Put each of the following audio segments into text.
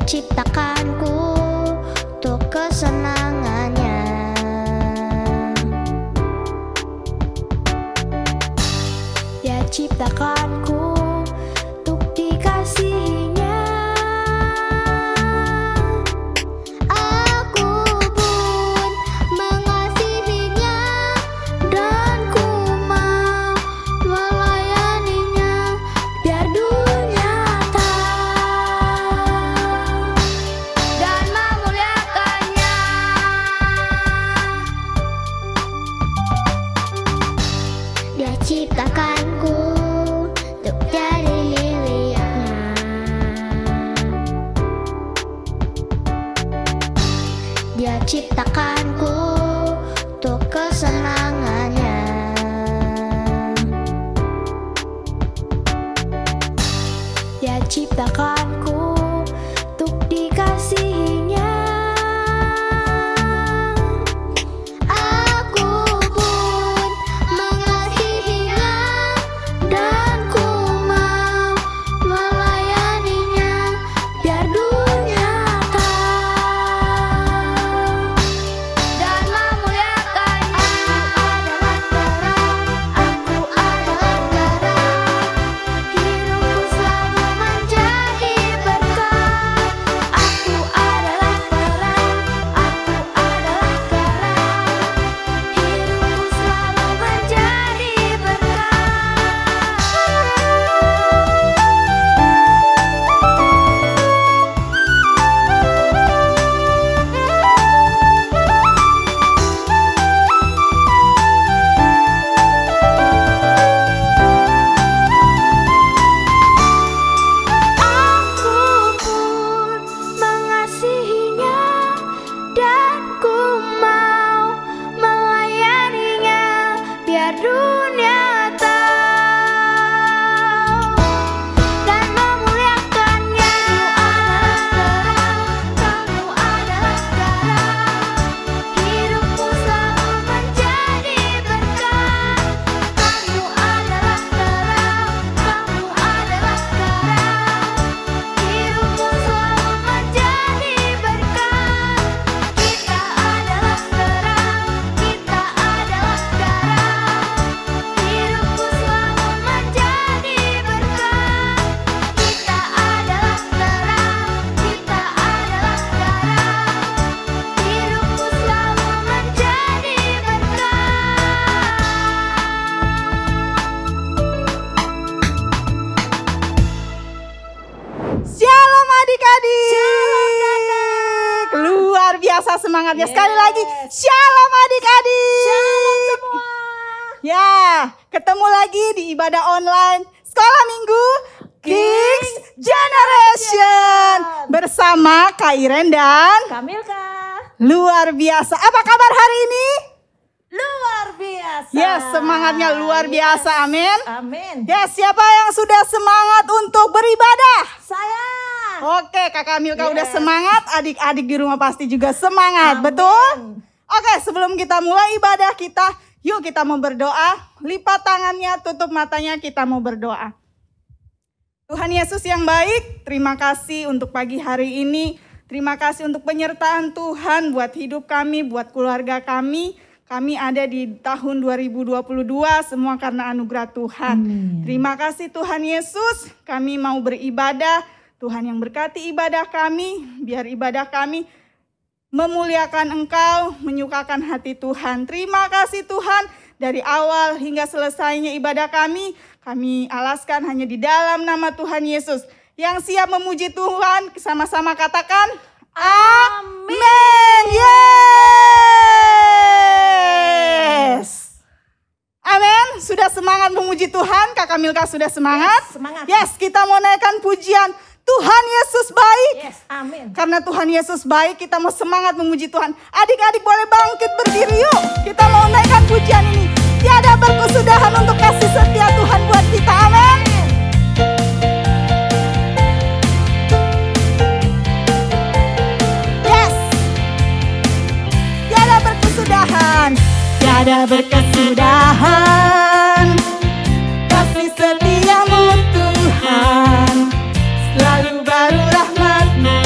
ciptakanku untuk kesenangannya. Dia ciptakanku untuk dikasihinya. Aku pun mengasihinya dan ku mau melayaninya biar dunia tahu dan memuliakannya. Dia ciptakanku untuk jadi miliknya. Dia ciptakanku untuk kesenangannya. Dia ciptakanku untuk dikasihinya. Aku pun mengasihinya dan ku mau melayaninya biar dunia tahu dan memuliakannya. Aku adalah terang, hidupku selalu menjadi berkah. Aku adalah terang, aku adalah terang, hidupku selalu menjadi berkah. Aku pun mengasihinya dan ku mau melayaninya biar dunia tahu dan memuliakannya. Kamu adalah terang, hidupku selalu menjadi berkah. Kamu adalah terang, kamu adalah terang, hidupku selalu menjadi berkah. Kita adalah terang, kita adalah terang, hidupku selalu menjadi berkah. Kita adalah terang, kita adalah terang, hidupku selalu menjadi Shalom adik-adik. Luar biasa semangatnya. Sekali lagi, shalom adik-adik. Shalom semua. Ya, ketemu lagi di ibadah online Sekolah Minggu Kings Generation bersama Kak Iren dan Kamilka. luar biasa. Apa kabar hari ini? Luar biasa. Ya, semangatnya luar biasa. Amin. Amin. Ya, siapa yang sudah semangat untuk beribadah? Saya. Oke, Kakak Milka udah Yes. semangat, adik-adik di rumah pasti juga semangat, Amin. betul? Oke, sebelum kita mulai ibadah kita, yuk kita mau berdoa. Lipat tangannya, tutup matanya, kita mau berdoa. Tuhan Yesus yang baik, terima kasih untuk pagi hari ini. Terima kasih untuk penyertaan Tuhan buat hidup kami, buat keluarga kami. Kami ada di tahun 2022 semua karena anugerah Tuhan. Terima kasih Tuhan Yesus, kami mau beribadah. Tuhan yang berkati ibadah kami, biar ibadah kami memuliakan Engkau, menyukakan hati Tuhan. Terima kasih Tuhan, dari awal hingga selesainya ibadah kami alaskan hanya di dalam nama Tuhan Yesus. Yang siap memuji Tuhan, sama-sama katakan, Amin. Yes. Amin. Sudah semangat memuji Tuhan, Kakak Milka sudah semangat? Yes, semangat. Yes, kita mau naikkan pujian. Tuhan Yesus baik. Yes, amin. Karena Tuhan Yesus baik, kita mau semangat memuji Tuhan. Adik-adik boleh bangkit berdiri yuk. Kita mau naikkan pujian ini. Tiada berkesudahan untuk kasih setia Tuhan buat kita. Amin. Yes. Tiada berkesudahan. Tiada berkesudahan. Kasih setiamu Tuhan. Selalu baru rahmat-Mu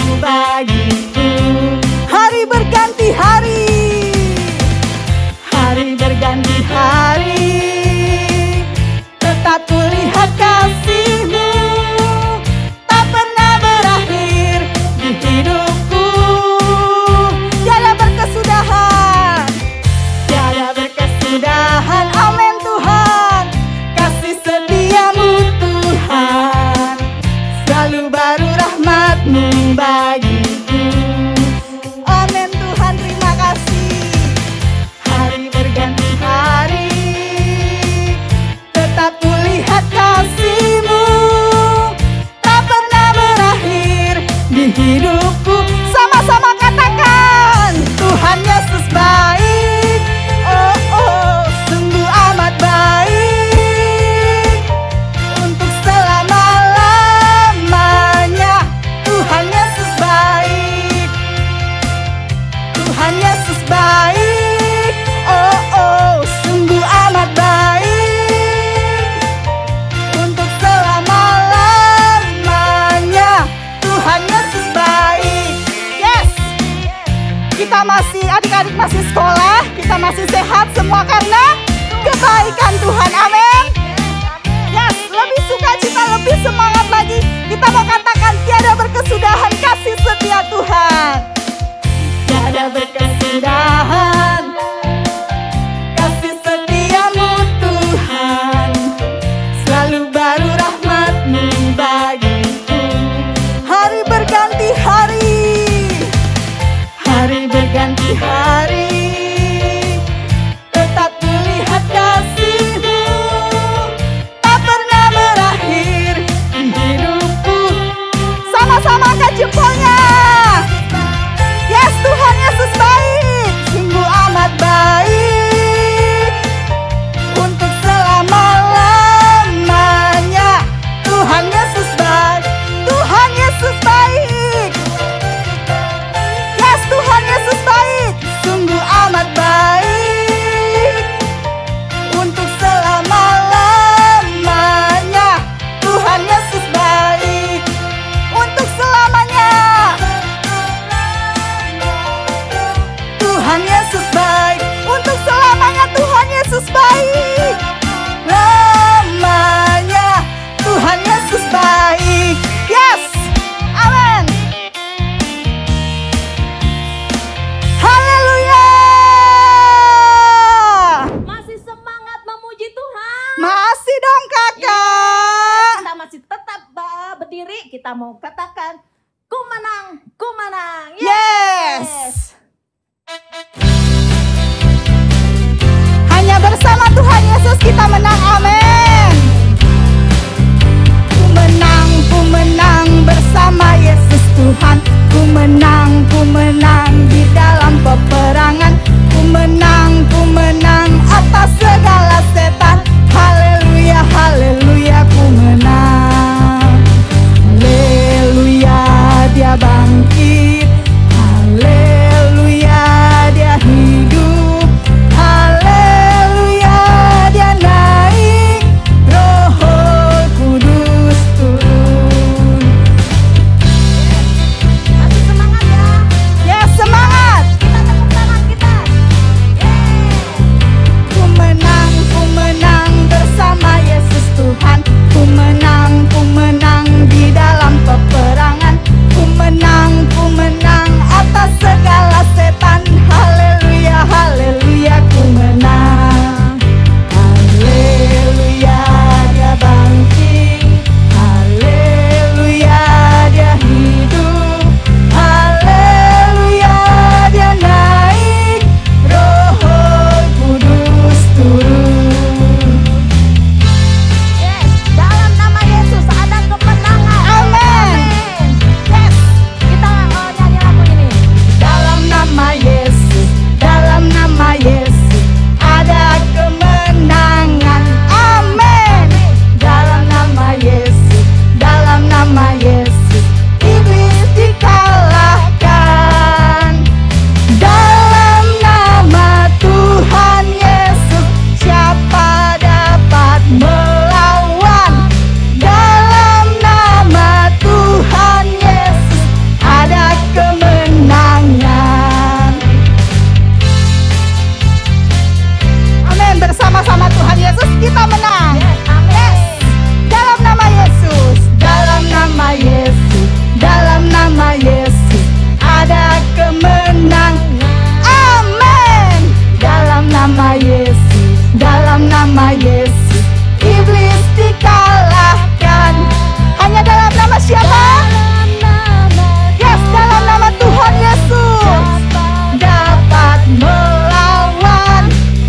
tiada berkesudahan. Kasih setiamu Tuhan, selalu baru rahmat-Mu bagiku. Hari berganti hari, hari berganti hari, tetap kulihat kasih-Mu, tak pernah berakhir di hidupku. Sama-sama angkat jempolnya. Yes, Tuhan Yesus baik, sungguh amat baik, untuk selama-lamanya. Tuhan Yesus baik, Tuhan Yesus baik. Yes, Tuhan Yesus baik, sungguh amat baik, untuk selama-lamanya. Tuhan Yesus baik, untuk selamanya. Tuhan Yesus baik, untuk selamanya. Tuhan Yesus baik, lamanya. Tuhan Yesus baik. Yes, amin. Haleluya. Masih semangat memuji Tuhan. Masih dong kakak. Kita masih tetap berdiri. Kita mau katakan, ku menang, ku menang. Yes. Hanya bersama Tuhan Yesus kita menang, amin. Ku menang bersama Yesus Tuhan. Ku menang di dalam peperangan. Ku menang atas segala setan. Haleluya, haleluya, ku menang. Haleluya, dia bangkit. Haleluya, dia hidup. Haleluya, dia naik. Roh Kudus turun. Masih semangat ya. Ya, semangat. Kita tepuk tangan kita. Ku menang bersama Yesus Tuhan. Ku menang di dalam peperangan. Ku menang atas segala setan. Haleluya, haleluya, ku menang. Haleluya, dia bangkit. Haleluya, dia hidup. Haleluya, dia naik. Roh Kudus turun. Yes, dalam nama Yesus ada kemenangan. Amin. Yes, kita nyanyi lagu ini. Dalam nama Yesus ada kemenangan. Amin. Dalam nama Yesus iblis dikalahkan. Dalam nama Tuhan Yesus siapa dapat melawan? Dalam nama Tuhan Yesus ada kemenangan. Amin. Bersama-sama Tuhan Yesus kita menang. Amin. Dalam nama Yesus ada kemenangan. Amin. Dalam nama Yesus iblis dikalahkan. Hanya dalam nama siapa? Yes, dalam nama Tuhan Yesus dapat melawan.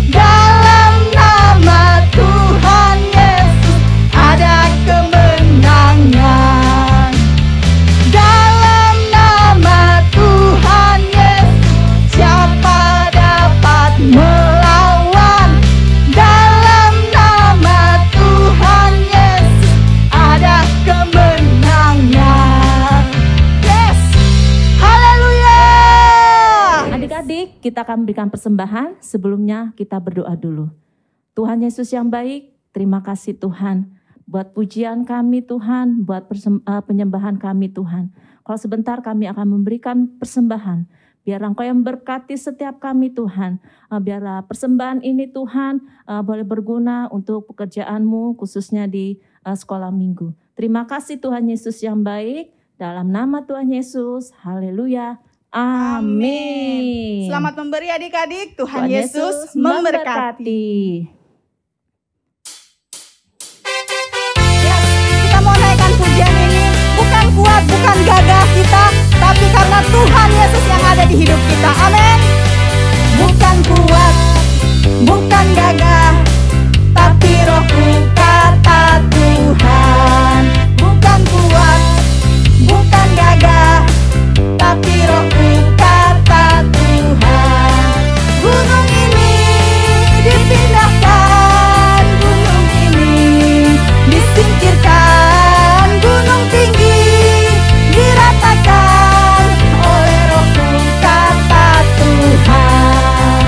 Dalam nama Tuhan Yesus ada kemenangan. Dalam nama Tuhan Yesus siapa dapat melawan? Dalam nama Tuhan Yesus ada kemenangan. Yes, haleluya. Adik-adik, kita akan berikan persembahan. Sebelumnya kita berdoa dulu. Tuhan Yesus yang baik, terima kasih Tuhan buat pujian kami Tuhan, buat penyembahan kami Tuhan. Kalau sebentar kami akan memberikan persembahan, biar Engkau yang berkati setiap kami Tuhan. Biarlah persembahan ini Tuhan boleh berguna untuk pekerjaan-Mu khususnya di sekolah minggu. Terima kasih Tuhan Yesus yang baik, dalam nama Tuhan Yesus, haleluya, Amin. Selamat memberi adik-adik, Tuhan Yesus memberkati. Ya, kita mau naikkan pujian ini bukan kuat, bukan gagah kita, tapi karena Tuhan Yesus yang ada di hidup kita. Amin. Bukan kuat, bukan gagah, tapi rohku kata Tuhan. Bukan kuat, bukan gagah, tapi rohku kata Tuhan. Gunung ini dipindahkan, gunung ini disingkirkan, gunung tinggi diratakan oleh rohku kata Tuhan.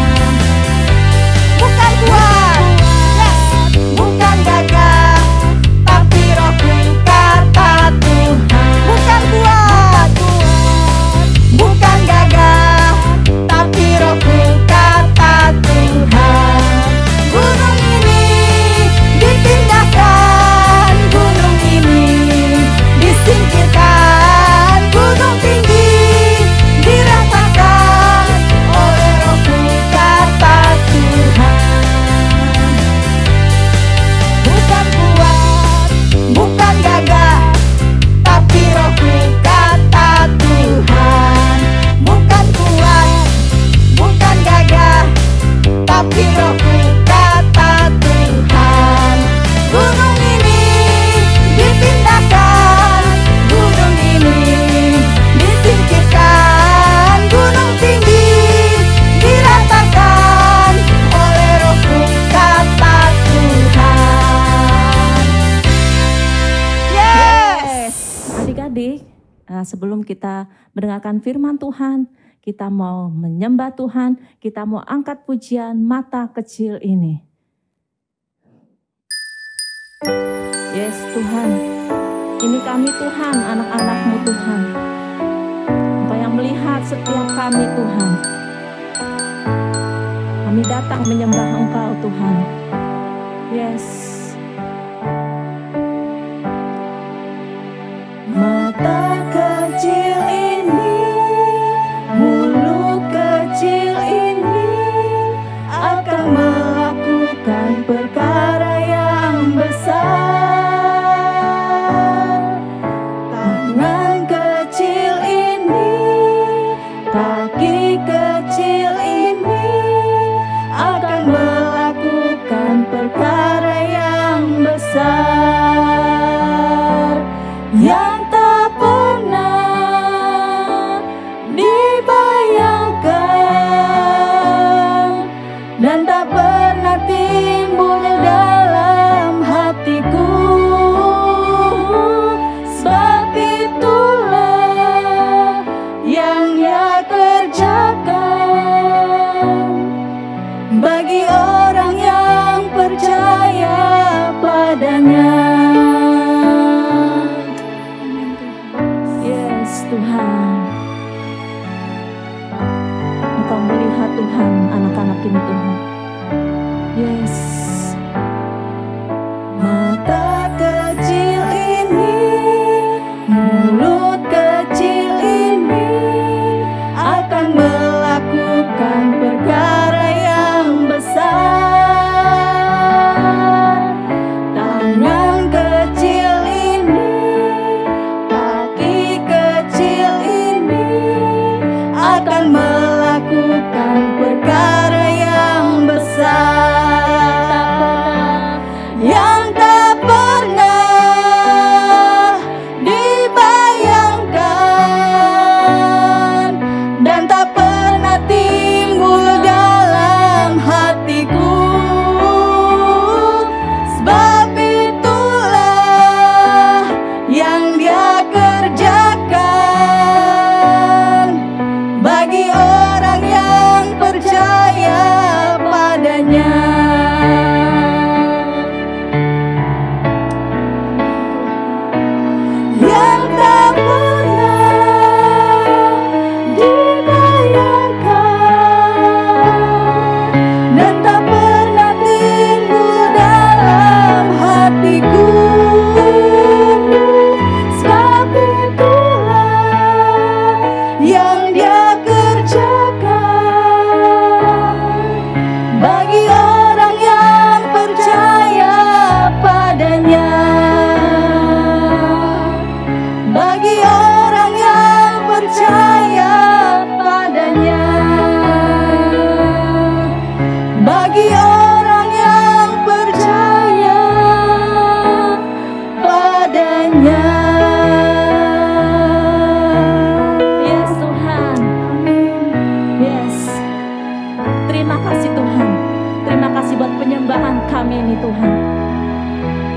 Bukan kuat, yes, bukan gagah, tapi rohku kata Tuhan. Bukan kuat, bukan gagah, tapi rohku kata Tuhan. Gunung ini dipindahkan, gunung ini disingkirkan, gunung tinggi diratakan oleh rohku kata Tuhan. Bukan kuat, bukan gagah, tapi rohku kata Tuhan. Bukan kuat, bukan gagah, tapi rohku kata Tuhan. Gunung ini dipindahkan, gunung ini disingkirkan, gunung tinggi diratakan oleh rohku kata Tuhan. Yes. Adik-adik, sebelum kita mendengarkan firman Tuhan, kita mau menyembah Tuhan, kita mau angkat pujian mata kecil ini. Yes Tuhan, ini kami Tuhan, anak-anak-Mu Tuhan. Engkau yang melihat setiap kami Tuhan. Kami datang menyembah Engkau Tuhan. Yes. Mata kecil ini, mulut kecil ini akan melakukan perkara yang besar. Tangan kecil ini, kaki kecil ini akan melakukan perkara yang besar. Yang tak pernah dibayangkan dan tak pernah timbul dalam hatiku. Sebab itulah yang Ia kerjakan bagi orang yang percaya padanya. Tuhan, Engkau melihat Tuhan anak-anak ini Tuhan. Yes. Mata kecil ini, mulut kecil ini akan melakukan perkara yang besar. Tangan kecil ini, akan melakukan perkara yang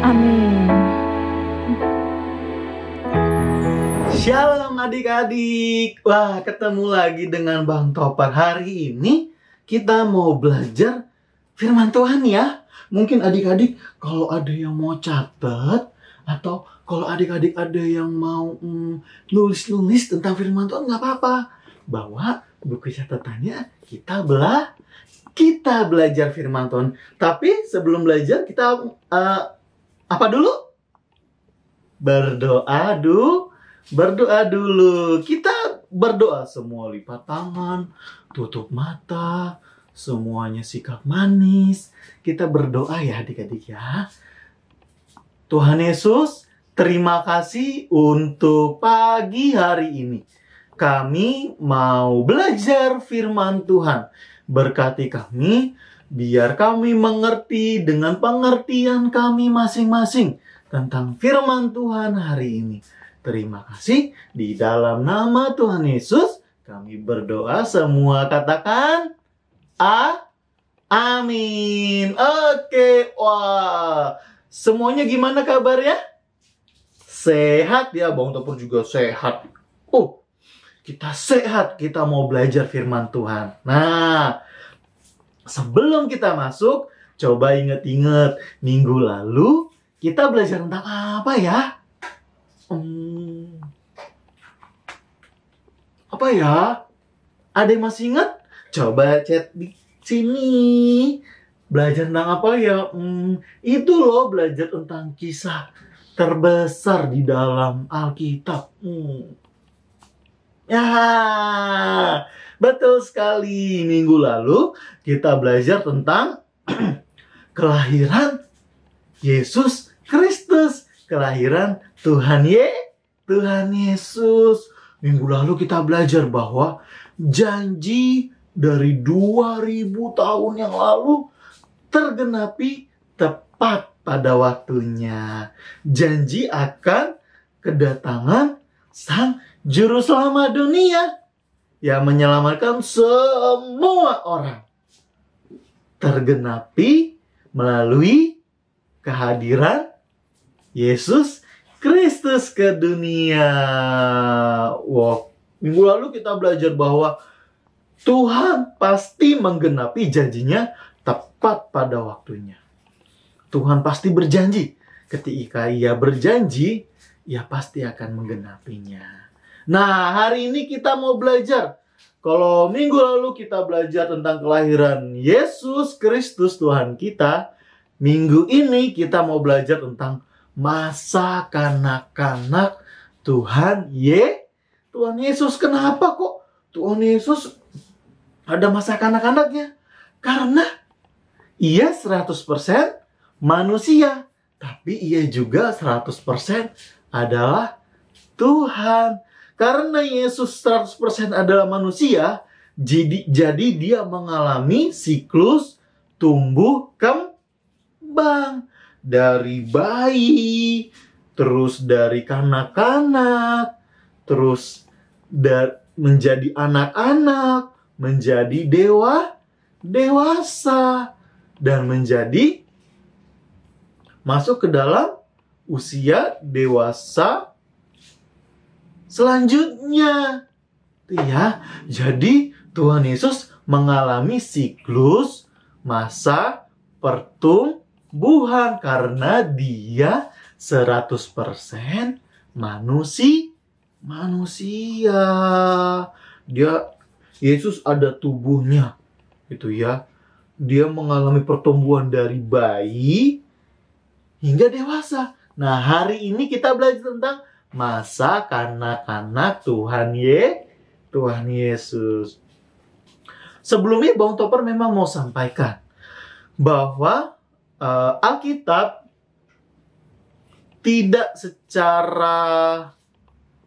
Amin. Shalom adik-adik. Wah, ketemu lagi dengan Bang Topar. Hari ini kita mau belajar firman Tuhan ya. Mungkin adik-adik kalau ada yang mau catat, atau kalau adik-adik ada yang mau nulis-nulis tentang firman Tuhan, nggak apa-apa. Bawa buku catatannya, kita belajar firman Tuhan. Tapi sebelum belajar kita apa dulu? Berdoa dulu. Kita berdoa semua, lipat tangan, tutup mata, semuanya sikap manis. Kita berdoa ya adik-adik ya. Tuhan Yesus, terima kasih untuk pagi hari ini. Kami mau belajar firman Tuhan. Berkati kami, biar kami mengerti dengan pengertian kami masing-masing tentang firman Tuhan hari ini. Terima kasih, di dalam nama Tuhan Yesus kami berdoa, semua katakan amin. Oke, wah, semuanya gimana kabarnya? Sehat ya, Bang Topur juga sehat. Oh, kita sehat, kita mau belajar firman Tuhan. Nah, sebelum kita masuk, coba inget-inget minggu lalu kita belajar tentang apa ya? Apa ya? Ada yang masih ingat? Coba chat di sini. Belajar tentang apa ya? Itu loh, belajar tentang kisah terbesar di dalam Alkitab. Ya, betul sekali. Minggu lalu kita belajar tentang kelahiran Yesus Kristus. Kelahiran Tuhan Yesus. Minggu lalu kita belajar bahwa janji dari 2000 tahun yang lalu tergenapi tepat pada waktunya. Janji akan kedatangan Sang Juru Selamat dunia yang menyelamatkan semua orang. Tergenapi melalui kehadiran Yesus Kristus ke dunia. Wow, minggu lalu kita belajar bahwa Tuhan pasti menggenapi janjinya tepat pada waktunya. Tuhan pasti berjanji. Ketika Ia berjanji, Ia pasti akan menggenapinya. Nah, hari ini kita mau belajar. Kalau minggu lalu kita belajar tentang kelahiran Yesus Kristus Tuhan kita, minggu ini kita mau belajar tentang masa kanak-kanak Tuhan Yesus. Kenapa kok Tuhan Yesus ada masa kanak-kanaknya? Karena Ia 100% manusia, tapi Ia juga 100% adalah Tuhan. Karena Yesus 100% adalah manusia, jadi Dia mengalami siklus tumbuh kembang. Dari bayi, terus dari kanak-kanak, terus menjadi anak-anak, menjadi dewasa, dan menjadi masuk ke dalam usia dewasa selanjutnya. Ya, jadi Tuhan Yesus mengalami siklus masa pertumbuhan karena Dia 100% manusia. Yesus ada tubuhnya, gitu ya. Dia mengalami pertumbuhan dari bayi hingga dewasa. Nah, hari ini kita belajar tentang masa kanak-kanak Tuhan Yesus. Sebelumnya Bang Topper memang mau sampaikan bahwa Alkitab tidak secara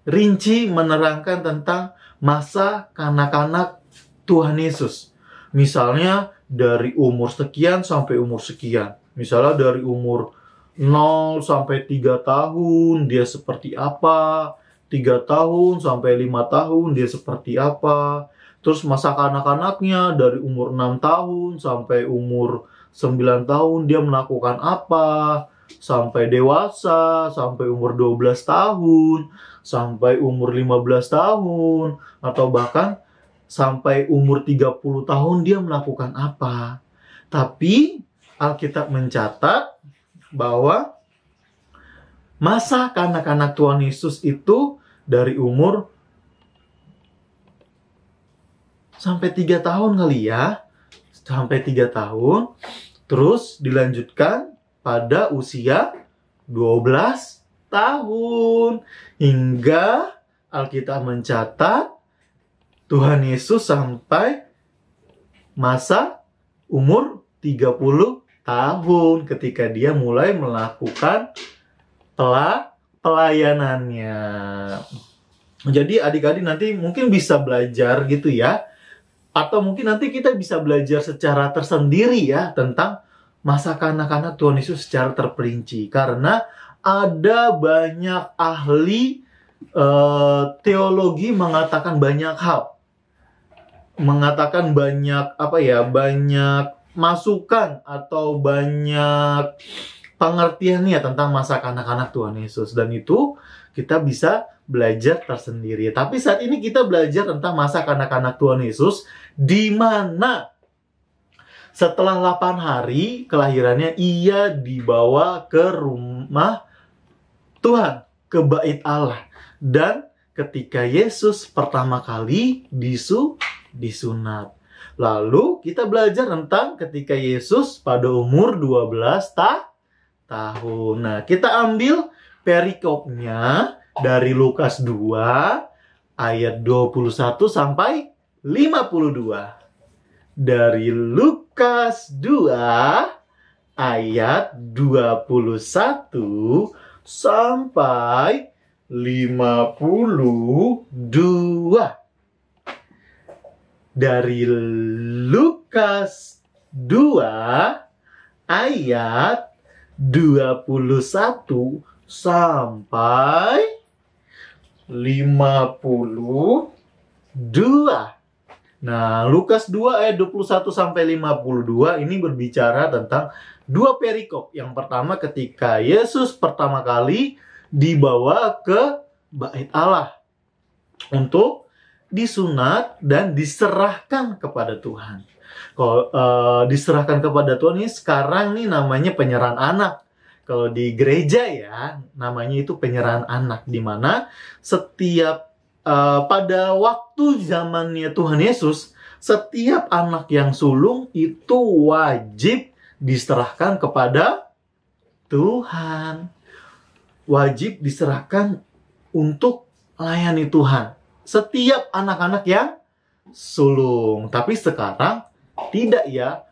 rinci menerangkan tentang masa kanak-kanak Tuhan Yesus. Misalnya dari umur sekian sampai umur sekian. Misalnya dari umur 0 sampai 3 tahun dia seperti apa, 3 tahun sampai 5 tahun dia seperti apa. Terus masa kanak-kanaknya dari umur 6 tahun sampai umur 9 tahun dia melakukan apa. sampai dewasa, sampai umur 12 tahun, sampai umur 15 tahun, atau bahkan sampai umur 30 tahun dia melakukan apa. Tapi Alkitab mencatat bahwa masa kanak-kanak Tuhan Yesus itu dari umur sampai 3 tahun kali ya. Sampai 3 tahun. Terus dilanjutkan pada usia 12 tahun. Hingga Alkitab mencatat Tuhan Yesus sampai masa umur 30 tahun ketika dia mulai melakukan pelayanannya. Jadi adik-adik nanti mungkin bisa belajar gitu ya. Atau mungkin nanti kita bisa belajar secara tersendiri ya tentang masa kanak-kanak Tuhan Yesus secara terperinci. Karena ada banyak ahli teologi mengatakan banyak hal. Mengatakan banyak banyak masukan atau banyak pengertiannya tentang masa kanak-kanak Tuhan Yesus. Dan itu kita bisa belajar tersendiri. Tapi saat ini kita belajar tentang masa kanak-kanak Tuhan Yesus, di mana setelah 8 hari kelahirannya, ia dibawa ke rumah Tuhan, ke bait Allah. Dan ketika Yesus pertama kali disunat. Lalu kita belajar tentang ketika Yesus pada umur 12 tahun. Nah, kita ambil perikopnya dari Lukas 2 ayat 21 sampai 52. Dari Lukas 2 ayat 21 sampai 52. Dari Lukas 2 ayat 21 sampai 52. Nah, Lukas 2 ayat 21 sampai 52 ini berbicara tentang dua perikop. Yang pertama ketika Yesus pertama kali dibawa ke bait Allah untuk disunat dan diserahkan kepada Tuhan. Kalau diserahkan kepada Tuhan ini sekarang nih namanya penyerahan anak. Kalau di gereja ya namanya itu penyerahan anak, di mana setiap pada waktu zamannya Tuhan Yesus, setiap anak yang sulung itu wajib diserahkan kepada Tuhan. Wajib diserahkan untuk melayani Tuhan. Setiap anak-anak yang sulung. Tapi sekarang tidak ya.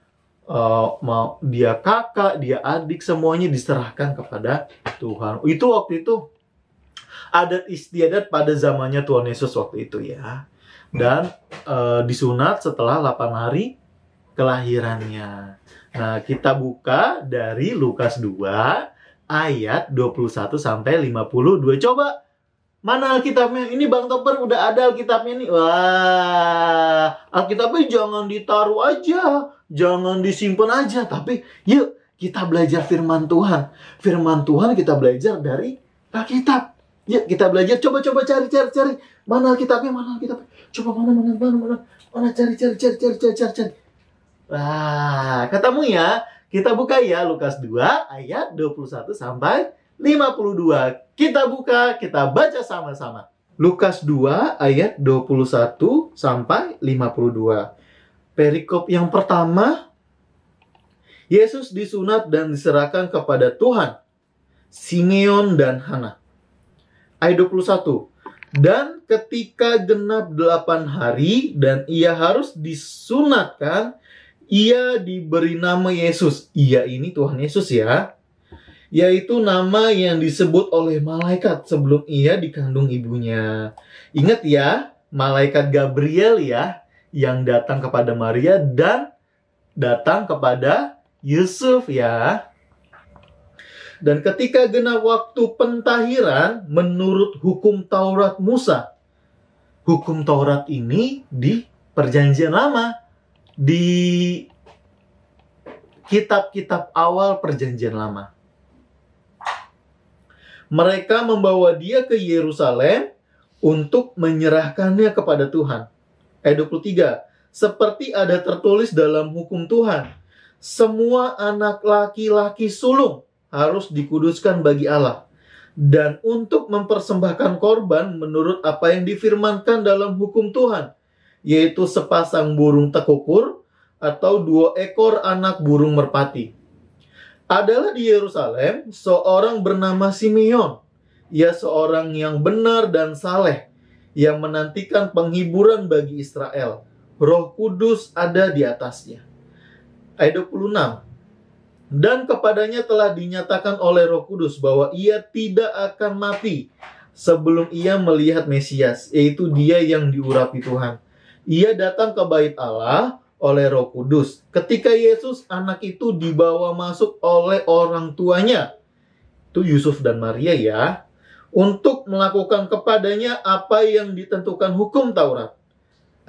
Mau dia kakak, dia adik, semuanya diserahkan kepada Tuhan. Itu waktu itu adat istiadat pada zamannya Tuhan Yesus waktu itu ya. Dan disunat setelah 8 hari kelahirannya. Nah, kita buka dari Lukas 2 ayat 21 sampai 52. Coba mana Alkitabnya? Ini Bang Topper udah ada Alkitabnya nih. Wah, Alkitabnya jangan ditaruh aja, jangan disimpan aja, tapi yuk kita belajar firman Tuhan. Firman Tuhan kita belajar dari Alkitab. Yuk kita belajar, coba cari. Mana Alkitabnya? Coba mana cari. Wah, ketemu ya. Kita buka ya Lukas 2 ayat 21 sampai 52. Kita buka, kita baca sama-sama. Lukas 2 ayat 21 sampai 52. Perikop yang pertama, Yesus disunat dan diserahkan kepada Tuhan, Simeon dan Hana. Ayat 21. Dan ketika genap 8 hari dan ia harus disunatkan, ia diberi nama Yesus. Ia ini Tuhan Yesus ya. Yaitu nama yang disebut oleh malaikat sebelum ia dikandung ibunya. Ingat ya, malaikat Gabriel ya, yang datang kepada Maria dan datang kepada Yusuf ya. Dan ketika genap waktu pentahiran menurut hukum Taurat Musa. Hukum Taurat ini di Perjanjian Lama, di kitab-kitab awal Perjanjian Lama. Mereka membawa dia ke Yerusalem untuk menyerahkannya kepada Tuhan. Ayat 23. Seperti ada tertulis dalam hukum Tuhan, semua anak laki-laki sulung harus dikuduskan bagi Allah. Dan untuk mempersembahkan korban menurut apa yang difirmankan dalam hukum Tuhan, yaitu sepasang burung tekukur atau 2 ekor anak burung merpati. Adalah di Yerusalem seorang bernama Simeon. Ia seorang yang benar dan saleh, yang menantikan penghiburan bagi Israel. Roh Kudus ada di atasnya. Ayat 26. Dan kepadanya telah dinyatakan oleh Roh Kudus bahwa ia tidak akan mati sebelum ia melihat Mesias, yaitu dia yang diurapi Tuhan. Ia datang ke bait Allah oleh Roh Kudus. Ketika Yesus anak itu dibawa masuk oleh orang tuanya, itu Yusuf dan Maria ya, untuk melakukan kepadanya apa yang ditentukan hukum Taurat.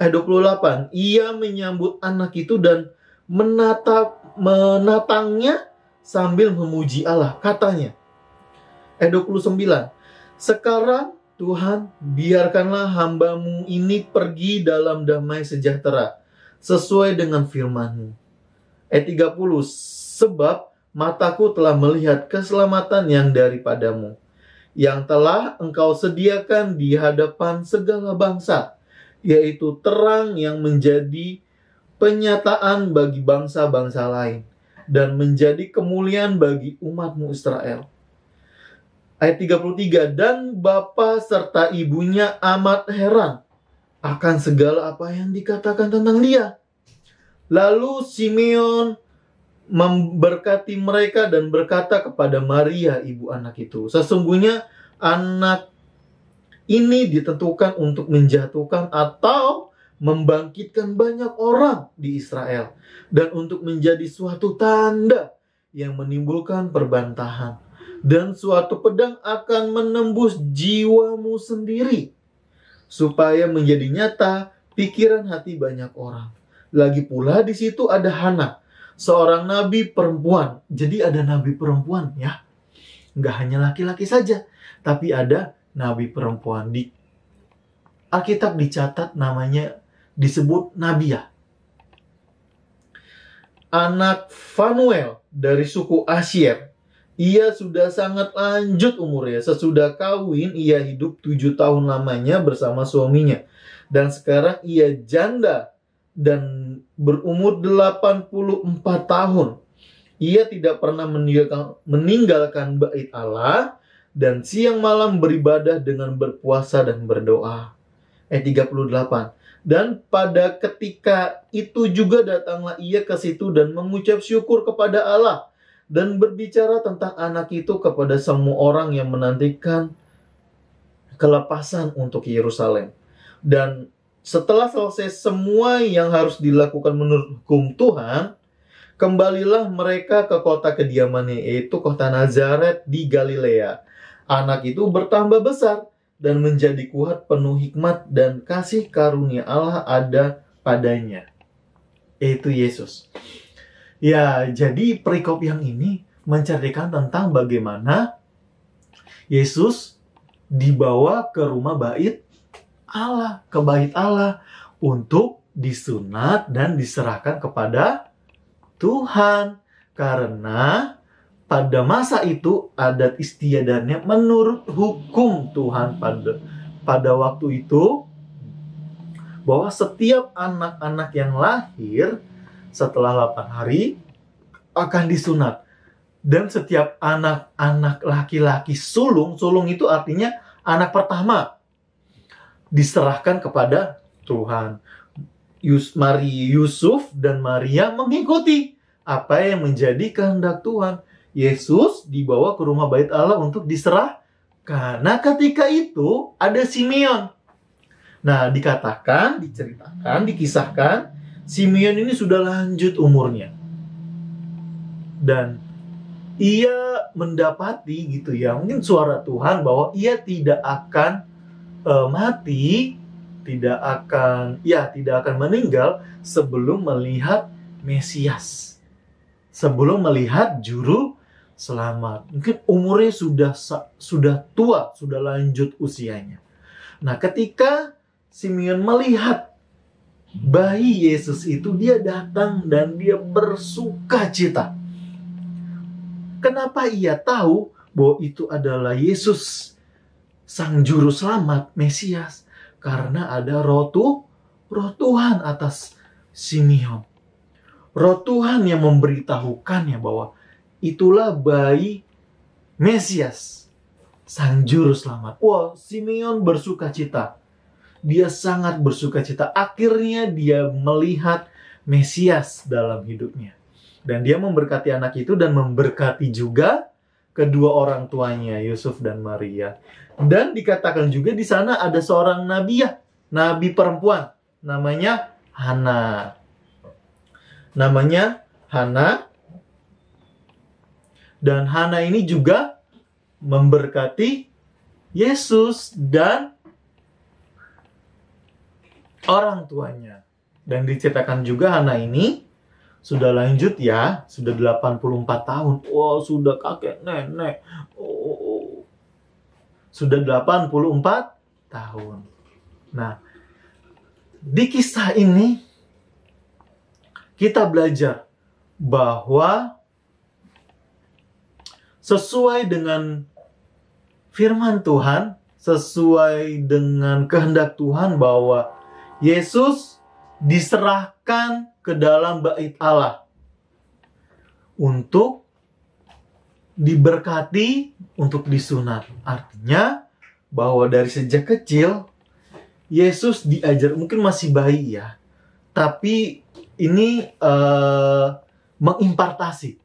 Ayat 28, ia menyambut anak itu dan menatangnya sambil memuji Allah. Katanya, ayat 29, sekarang Tuhan, biarkanlah hamba-Mu ini pergi dalam damai sejahtera, sesuai dengan firman-Mu. Ayat 30, sebab mataku telah melihat keselamatan yang daripadamu, yang telah Engkau sediakan di hadapan segala bangsa, yaitu terang yang menjadi penyataan bagi bangsa-bangsa lain, dan menjadi kemuliaan bagi umat-Mu Israel. Ayat 33, dan bapa serta ibunya amat heran akan segala apa yang dikatakan tentang dia. Lalu Simeon memberkati mereka dan berkata kepada Maria, ibu anak itu, sesungguhnya anak ini ditentukan untuk menjatuhkan atau membangkitkan banyak orang di Israel, dan untuk menjadi suatu tanda yang menimbulkan perbantahan, dan suatu pedang akan menembus jiwamu sendiri, supaya menjadi nyata pikiran hati banyak orang. Lagi pula di situ ada Hana, seorang nabi perempuan. Jadi ada nabi perempuan ya, nggak hanya laki-laki saja, tapi ada nabi perempuan. Di Alkitab dicatat namanya disebut Nabiah. Anak Fanuel dari suku Asyer. Ia sudah sangat lanjut umurnya. Sesudah kawin, ia hidup 7 tahun lamanya bersama suaminya. Dan sekarang ia janda dan berumur 84 tahun. Ia tidak pernah meninggalkan bait Allah, dan siang malam beribadah dengan berpuasa dan berdoa. Ayat 38. Dan pada ketika itu juga datanglah ia ke situ dan mengucap syukur kepada Allah, dan berbicara tentang anak itu kepada semua orang yang menantikan kelepasan untuk Yerusalem. Dan setelah selesai semua yang harus dilakukan menurut hukum Tuhan, kembalilah mereka ke kota kediamannya, yaitu kota Nazaret di Galilea. Anak itu bertambah besar dan menjadi kuat, penuh hikmat dan kasih karunia Allah ada padanya, yaitu Yesus. Ya, jadi perikop yang ini menceritakan tentang bagaimana Yesus dibawa ke rumah bait Allah, ke bait Allah untuk disunat dan diserahkan kepada Tuhan. Karena pada masa itu adat istiadatnya menurut hukum Tuhan pada waktu itu, bahwa setiap anak-anak yang lahir setelah 8 hari akan disunat. Dan setiap anak-anak laki-laki sulung itu artinya anak pertama, diserahkan kepada Tuhan. Yusuf dan Maria mengikuti apa yang menjadi kehendak Tuhan. Yesus dibawa ke rumah bait Allah untuk diserahkan. Nah, ketika itu ada Simeon. Nah, diceritakan, dikisahkan, Simeon ini sudah lanjut umurnya. Dan ia mendapati gitu ya, mungkin suara Tuhan bahwa ia tidak akan mati, tidak akan meninggal sebelum melihat Mesias, sebelum melihat juru selamat. Mungkin umurnya sudah tua, sudah lanjut usianya. Nah, ketika Simeon melihat bayi Yesus itu, dia datang dan dia bersuka cita. Kenapa ia tahu bahwa itu adalah Yesus, Sang Juru Selamat, Mesias? Karena ada roh Tuhan atas Simeon. Roh Tuhan yang memberitahukannya bahwa itulah bayi Mesias, Sang Juru Selamat. Wah, Simeon bersuka cita. Dia sangat bersuka cita. Akhirnya dia melihat Mesias dalam hidupnya. Dan dia memberkati anak itu dan memberkati juga kedua orang tuanya, Yusuf dan Maria. Dan dikatakan juga di sana ada seorang nabi perempuan, namanya Hana. Dan Hana ini juga memberkati Yesus dan orang tuanya. Dan diceritakan juga Hana ini sudah lanjut ya, sudah 84 tahun. Wow, sudah kakek nenek. Sudah 84 tahun. Nah, di kisah ini kita belajar bahwa sesuai dengan firman Tuhan, sesuai dengan kehendak Tuhan bahwa Yesus diserahkan ke dalam bait Allah untuk diberkati, untuk disunat. Artinya bahwa dari sejak kecil Yesus diajar, mungkin masih bayi ya, tapi ini mengimpartasi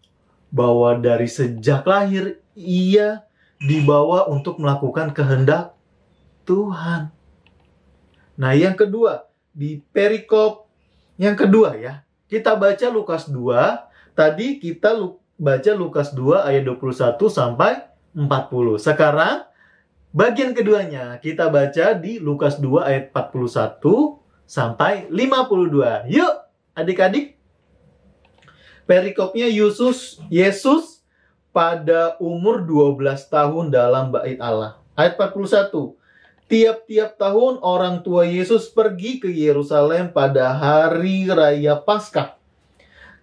bahwa dari sejak lahir ia dibawa untuk melakukan kehendak Tuhan. Nah, yang kedua, di perikop yang kedua ya, kita baca Lukas 2. Tadi kita baca Lukas 2 ayat 21 sampai 40. Sekarang bagian keduanya kita baca di Lukas 2 ayat 41 sampai 52. Yuk adik-adik. Perikopnya Yesus pada umur 12 tahun dalam bait Allah. Ayat 41. Tiap-tiap tahun orang tua Yesus pergi ke Yerusalem pada hari raya Paskah.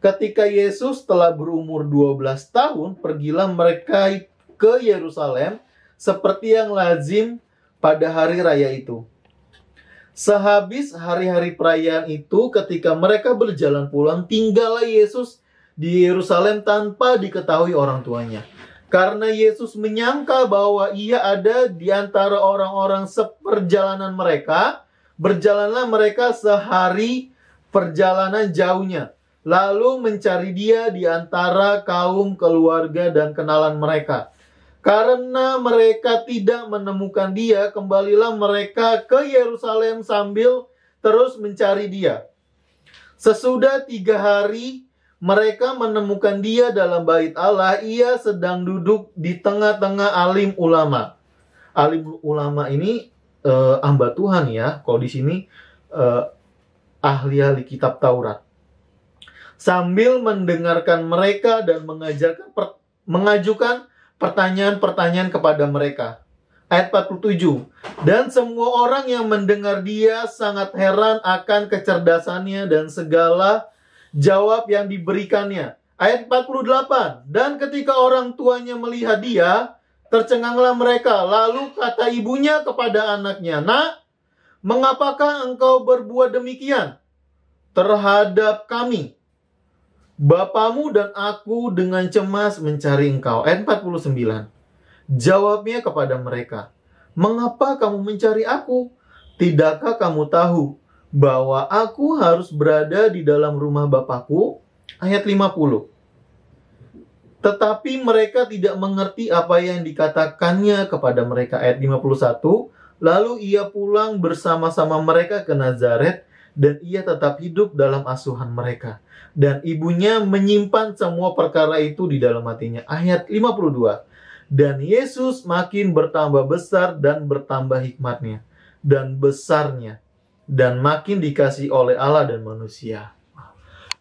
Ketika Yesus telah berumur 12 tahun, pergilah mereka ke Yerusalem seperti yang lazim pada hari raya itu. Sehabis hari-hari perayaan itu, ketika mereka berjalan pulang, tinggallah Yesus di Yerusalem tanpa diketahui orang tuanya. Karena Yesus menyangka bahwa ia ada di antara orang-orang seperjalanan mereka, berjalanlah mereka sehari perjalanan jauhnya, lalu mencari dia di antara kaum keluarga dan kenalan mereka. Karena mereka tidak menemukan dia, kembalilah mereka ke Yerusalem sambil terus mencari dia. Sesudah 3 hari, mereka menemukan dia dalam bait Allah. Ia sedang duduk di tengah-tengah alim ulama. Alim ulama ini hamba Tuhan ya. Kalau di sini ahli-ahli kitab Taurat. Sambil mendengarkan mereka dan mengajukan pertanyaan-pertanyaan kepada mereka. Ayat 47. Dan semua orang yang mendengar dia sangat heran akan kecerdasannya dan segala jawab yang diberikannya. Ayat 48. Dan ketika orang tuanya melihat dia, tercenganglah mereka. Lalu kata ibunya kepada anaknya, "Nak, mengapakah engkau berbuat demikian terhadap kami? Bapamu dan aku dengan cemas mencari engkau." Ayat 49. Jawabnya kepada mereka, "Mengapa kamu mencari aku? Tidakkah kamu tahu bahwa aku harus berada di dalam rumah Bapakku?" Ayat 50. Tetapi mereka tidak mengerti apa yang dikatakannya kepada mereka. Ayat 51. Lalu ia pulang bersama-sama mereka ke Nazaret, dan ia tetap hidup dalam asuhan mereka. Dan ibunya menyimpan semua perkara itu di dalam hatinya. Ayat 52. Dan Yesus makin bertambah besar dan bertambah hikmatnya dan besarnya, dan makin dikasihi oleh Allah dan manusia.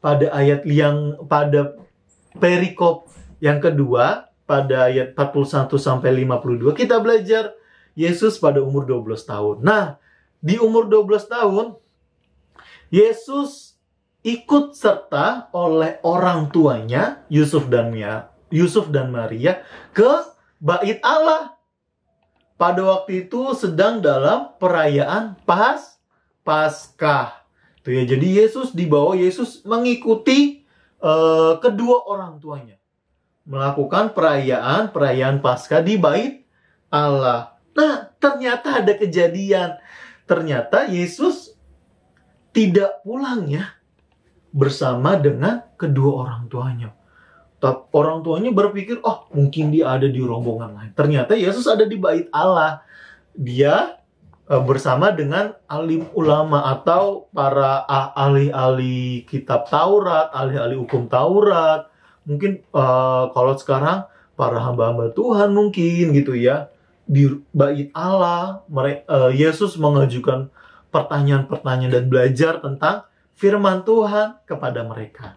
Pada perikop yang kedua, pada ayat 41 sampai 52 kita belajar Yesus pada umur 12 tahun. Nah, di umur 12 tahun Yesus ikut serta oleh orang tuanya Yusuf dan Maria ke Bait Allah. Pada waktu itu sedang dalam perayaan Paskah. Tuh ya, jadi Yesus mengikuti kedua orang tuanya melakukan perayaan Paskah di Bait Allah. Nah, ternyata ada kejadian. Ternyata Yesus tidak pulang ya bersama dengan kedua orang tuanya. Orang tuanya berpikir, oh mungkin dia ada di rombongan lain. Ternyata Yesus ada di Bait Allah. Dia bersama dengan alim ulama atau para ahli-ahli kitab Taurat, ahli-ahli hukum Taurat. Mungkin kalau sekarang para hamba-hamba Tuhan mungkin gitu ya. Di Bait Allah, Yesus mengajukan pertanyaan-pertanyaan dan belajar tentang firman Tuhan kepada mereka.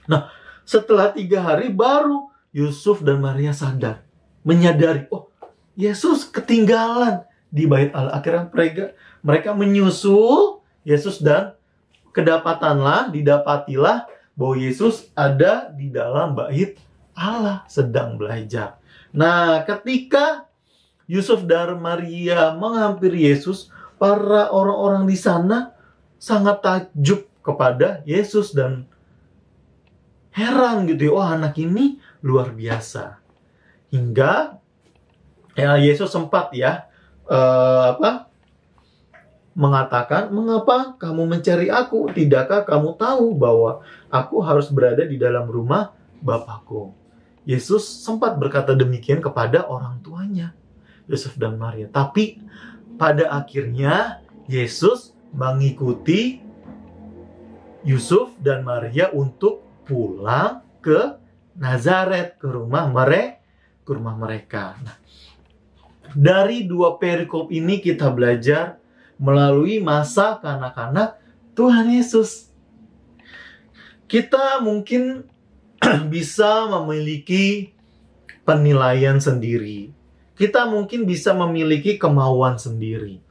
Nah, setelah 3 hari baru Yusuf dan Maria menyadari, oh Yesus ketinggalan di Bait Allah. Akhirnya mereka menyusul Yesus dan didapatilah bahwa Yesus ada di dalam Bait Allah sedang belajar. Nah, ketika Yusuf dan Maria menghampiri Yesus, para orang-orang di sana sangat takjub kepada Yesus dan heran gitu ya, oh anak ini luar biasa. Hingga Yesus sempat mengatakan, mengapa kamu mencari aku? Tidakkah kamu tahu bahwa aku harus berada di dalam rumah Bapakku? Yesus sempat berkata demikian kepada orang tuanya, Yusuf dan Maria. Tapi pada akhirnya Yesus mengikuti Yusuf dan Maria untuk pulang ke Nazaret, ke rumah mereka. Nah, dari 2 perikop ini kita belajar melalui masa kanak-kanak Tuhan Yesus. Kita mungkin bisa memiliki penilaian sendiri. Kita mungkin bisa memiliki kemauan sendiri.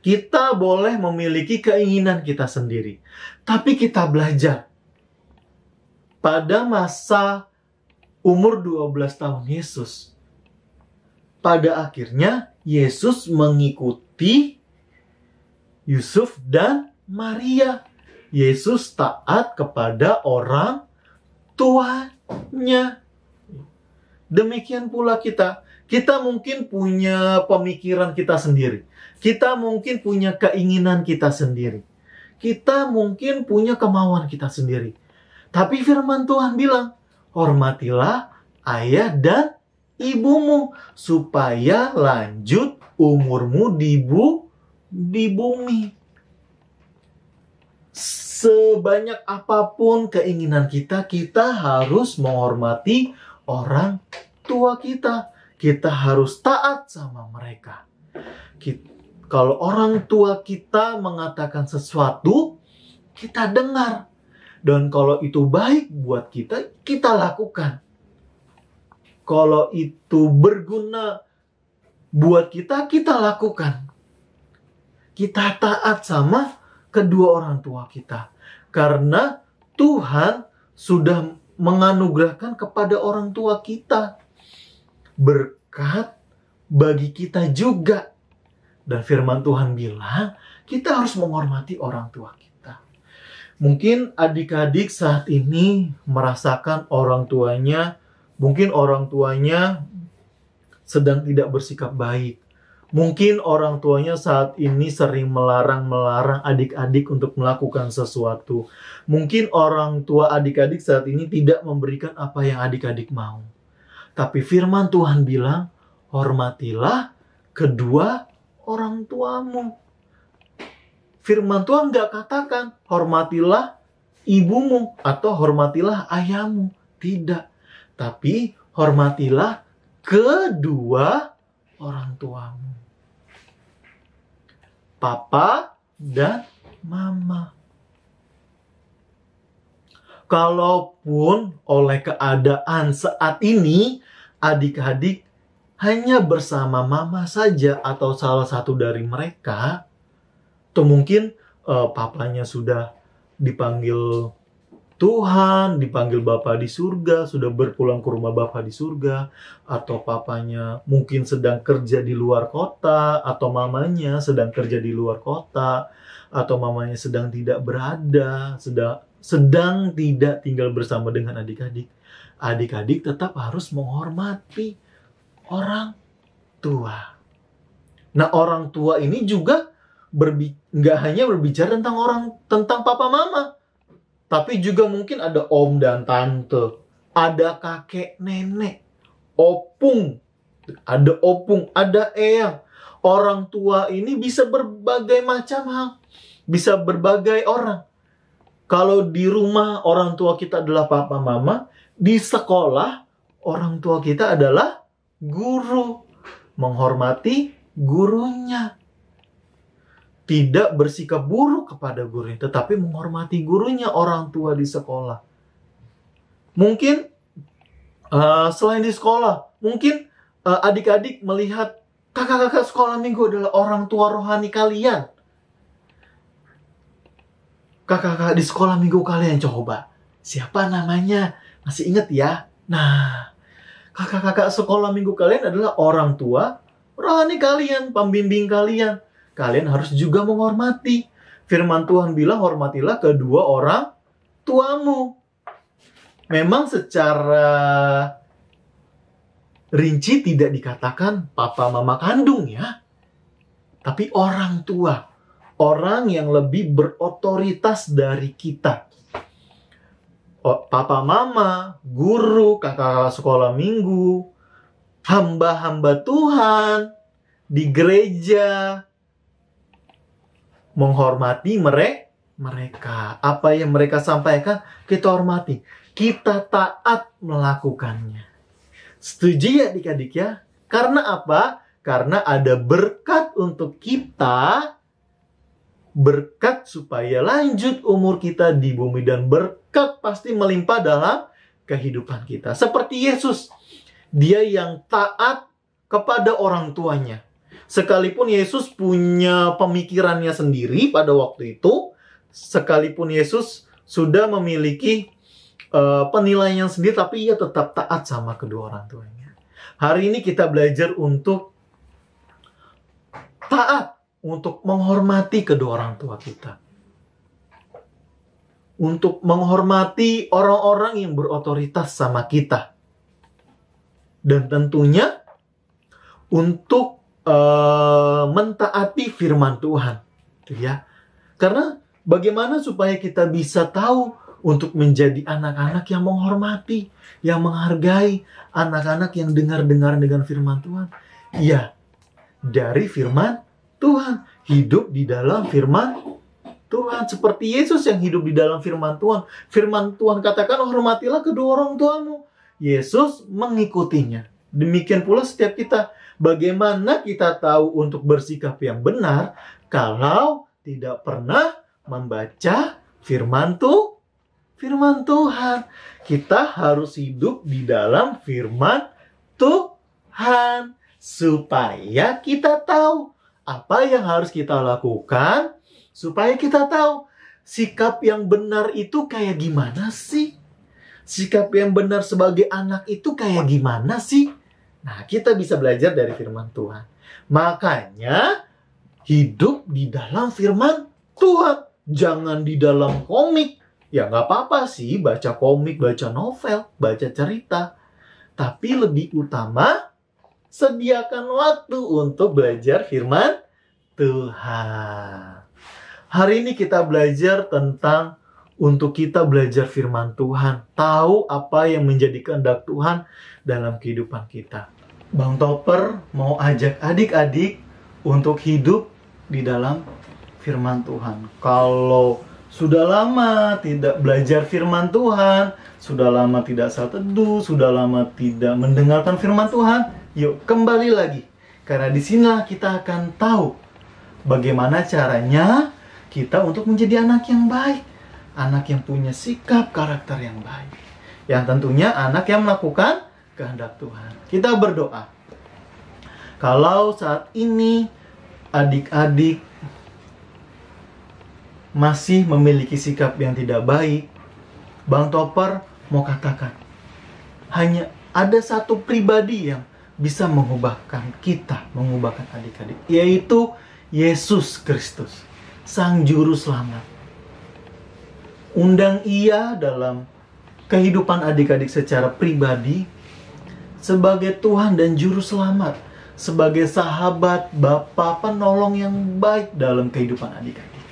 Kita boleh memiliki keinginan kita sendiri. Tapi kita belajar. Pada masa umur 12 tahun Yesus, pada akhirnya Yesus mengikuti Yusuf dan Maria. Yesus taat kepada orang tuanya. Demikian pula kita. Kita mungkin punya pemikiran kita sendiri. Kita mungkin punya keinginan kita sendiri. Kita mungkin punya kemauan kita sendiri. Tapi firman Tuhan bilang, hormatilah ayah dan ibumu supaya lanjut umurmu di bumi. Sebanyak apapun keinginan kita, kita harus menghormati orang tua kita. Kita harus taat sama mereka. Kalau orang tua kita mengatakan sesuatu, kita dengar. Dan kalau itu baik buat kita, kita lakukan. Kalau itu berguna buat kita, kita lakukan. Kita taat sama kedua orang tua kita. Karena Tuhan sudah menganugerahkan kepada orang tua kita berkat bagi kita juga. Dan firman Tuhan bilang, kita harus menghormati orang tua kita. Mungkin adik-adik saat ini merasakan orang tuanya, mungkin orang tuanya sedang tidak bersikap baik. Mungkin orang tuanya saat ini sering melarang adik-adik untuk melakukan sesuatu. Mungkin orang tua adik-adik saat ini tidak memberikan apa yang adik-adik mau. Tapi firman Tuhan bilang, hormatilah kedua orang tuamu. Firman Tuhan nggak katakan, hormatilah ibumu atau hormatilah ayahmu. Tidak. Tapi hormatilah kedua orang tuamu. Papa dan mama. Kalaupun oleh keadaan saat ini adik-adik hanya bersama mama saja atau salah satu dari mereka, atau mungkin papanya sudah dipanggil Tuhan, dipanggil Bapa di surga, sudah berpulang ke rumah Bapa di surga, atau papanya mungkin sedang kerja di luar kota, atau mamanya sedang kerja di luar kota, atau mamanya sedang tidak berada, sedang tidak tinggal bersama dengan adik-adik. Adik-adik tetap harus menghormati orang tua. Nah, orang tua ini juga nggak hanya berbicara tentang papa mama, tapi juga mungkin ada om dan tante, ada kakek nenek, opung, ada eyang. Orang tua ini bisa berbagai macam hal, bisa berbagai orang. Kalau di rumah orang tua kita adalah papa mama, di sekolah orang tua kita adalah guru. Menghormati gurunya. Tidak bersikap buruk kepada gurunya, tetapi menghormati gurunya orang tua di sekolah. Mungkin selain di sekolah, mungkin adik-adik melihat kakak-kakak sekolah minggu adalah orang tua rohani kalian. Kakak-kakak di sekolah minggu kalian, coba siapa namanya? Masih ingat ya? Nah, kakak-kakak sekolah minggu kalian adalah orang tua rohani kalian, pembimbing kalian. Kalian harus juga menghormati. Firman Tuhan bilang, hormatilah kedua orang tuamu. Memang secara rinci tidak dikatakan papa mama kandung ya. Tapi orang tua. Orang yang lebih berotoritas dari kita. Papa mama, guru, kakak sekolah minggu, hamba-hamba Tuhan di gereja, menghormati mereka. Apa yang mereka sampaikan, kita hormati. Kita taat melakukannya. Setuju ya adik-adik ya? Karena apa? Karena ada berkat untuk kita, berkat supaya lanjut umur kita di bumi, dan berkat pasti melimpah dalam kehidupan kita. Seperti Yesus, dia yang taat kepada orang tuanya. Sekalipun Yesus punya pemikirannya sendiri pada waktu itu, sekalipun Yesus sudah memiliki penilaian sendiri, tapi ia tetap taat sama kedua orang tuanya. Hari ini kita belajar untuk taat, untuk menghormati kedua orang tua kita. Untuk menghormati orang-orang yang berotoritas sama kita. Dan tentunya untuk mentaati firman Tuhan. Ya. Karena bagaimana supaya kita bisa tahu untuk menjadi anak-anak yang menghormati, yang menghargai, anak-anak yang dengar-dengar dengan firman Tuhan. Ya, dari firman Tuhan, hidup di dalam firman Tuhan, seperti Yesus yang hidup di dalam firman Tuhan. Firman Tuhan katakan, hormatilah kedua orang tuamu. Yesus mengikutinya. Demikian pula setiap kita. Bagaimana kita tahu untuk bersikap yang benar kalau tidak pernah membaca firman Tuhan. Kita harus hidup di dalam firman Tuhan supaya kita tahu apa yang harus kita lakukan, supaya kita tahu sikap yang benar itu kayak gimana sih? Sikap yang benar sebagai anak itu kayak gimana sih? Nah, kita bisa belajar dari firman Tuhan. Makanya, hidup di dalam firman Tuhan. Jangan di dalam komik. Ya, nggak apa-apa sih baca komik, baca novel, baca cerita. Tapi lebih utama, sediakan waktu untuk belajar firman Tuhan. Hari ini kita belajar tentang untuk kita belajar firman Tuhan. Tahu apa yang menjadi kehendak Tuhan dalam kehidupan kita. Bang Topper mau ajak adik-adik untuk hidup di dalam firman Tuhan. Kalau sudah lama tidak belajar firman Tuhan, sudah lama tidak saat teduh, sudah lama tidak mendengarkan firman Tuhan, yuk kembali lagi. Karena di sini kita akan tahu bagaimana caranya kita untuk menjadi anak yang baik. anak yang punya sikap karakter yang baik. Yang tentunya anak yang melakukan kehendak Tuhan. Kita berdoa. Kalau saat ini adik-adik masih memiliki sikap yang tidak baik, Bang Topper mau katakan, hanya ada satu pribadi yang bisa mengubahkan kita, mengubahkan adik-adik, yaitu Yesus Kristus, Sang Juru Selamat. Undang Ia dalam kehidupan adik-adik secara pribadi sebagai Tuhan dan Juru Selamat, sebagai sahabat, Bapa, penolong yang baik dalam kehidupan adik-adik.